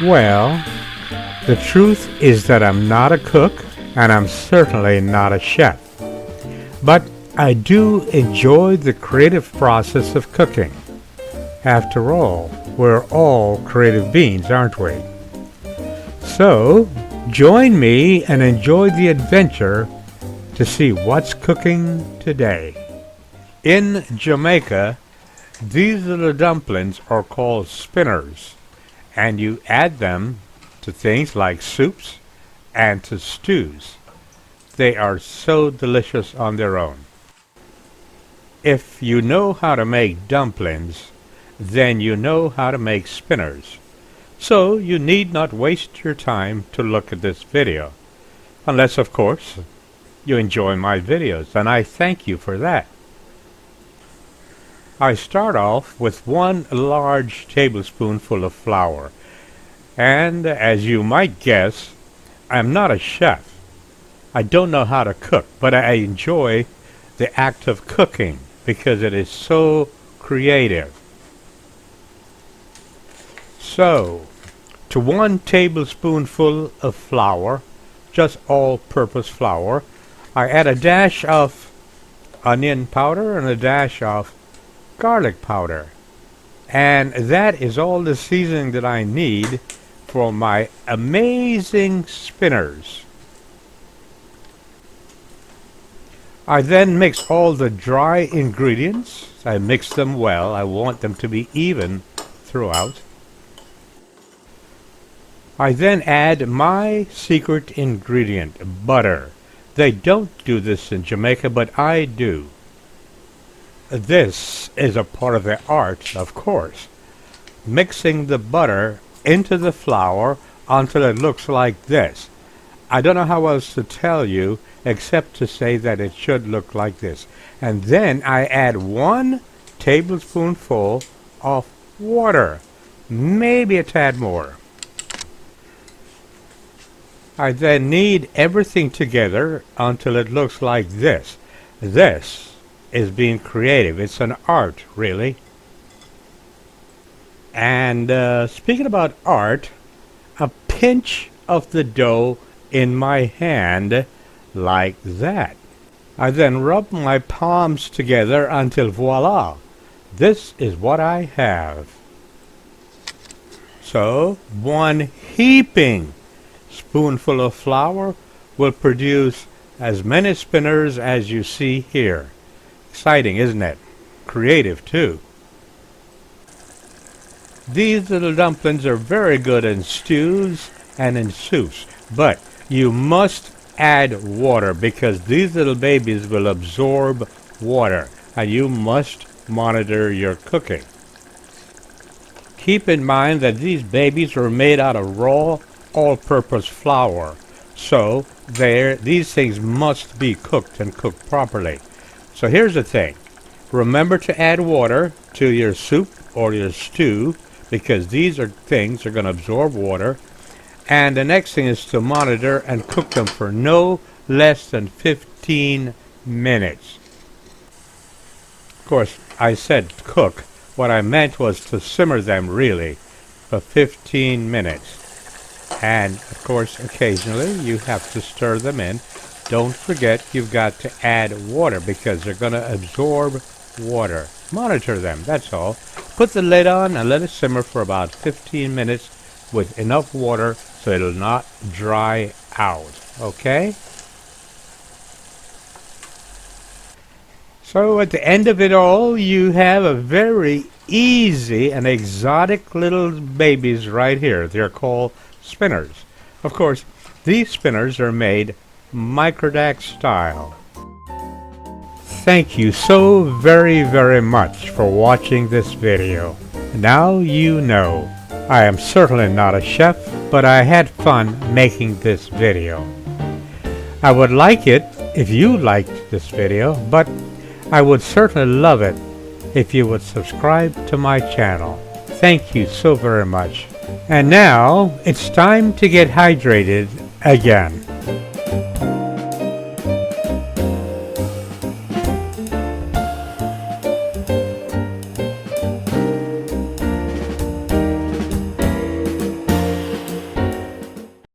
Well, the truth is that I'm not a cook, and I'm certainly not a chef. But I do enjoy the creative process of cooking. After all, we're all creative beings, aren't we? So, join me and enjoy the adventure to see what's cooking today. In Jamaica, these little dumplings are called spinners, and you add them to things like soups and to stews. They are so delicious on their own. If you know how to make dumplings, then you know how to make spinners. So you need not waste your time to look at this video. Unless, of course, you enjoy my videos, and I thank you for that. I start off with 1 large tablespoonful of flour. And as you might guess, I'm not a chef. I don't know how to cook, but I enjoy the act of cooking because it is so creative. So, to 1 tablespoonful of flour, just all-purpose flour, I add a dash of onion powder and a dash of garlic powder. And that is all the seasoning that I need for my amazing spinners. I then mix all the dry ingredients. I mix them well. I want them to be even throughout. I then add my secret ingredient, butter. They don't do this in Jamaica, but I do. This is a part of the art, of course. Mixing the butter into the flour until it looks like this. I don't know how else to tell you except to say that it should look like this. And then I add 1 tablespoonful of water, maybe a tad more. I then knead everything together until it looks like this. This is being creative. It's an art, really. And speaking about art, a pinch of the dough in my hand, like that. I then rub my palms together until voila, this is what I have. So, 1 heaping spoonful of flour will produce as many spinners as you see here. Exciting, isn't it? Creative, too. These little dumplings are very good in stews and in soups, but you must add water because these little babies will absorb water, and you must monitor your cooking. Keep in mind that these babies are made out of raw, all-purpose flour, so these things must be cooked and cooked properly. So here's the thing. Remember to add water to your soup or your stew because these things are going to absorb water. And the next thing is to monitor and cook them for no less than 15 minutes. Of course, I said cook. What I meant was to simmer them really for 15 minutes. And, of course, occasionally you have to stir them in. Don't forget you've got to add water because they're going to absorb water. Monitor them, that's all. Put the lid on and let it simmer for about 15 minutes with enough water so it'll not dry out. Okay? So at the end of it all, you have a very easy and exotic little babies right here. They're called spinners. Of course, these spinners are made Microdac style. Thank you so very, very much for watching this video. Now you know. I am certainly not a chef, but I had fun making this video. I would like it if you liked this video, but I would certainly love it if you would subscribe to my channel. Thank you so very much. And now it's time to get hydrated again.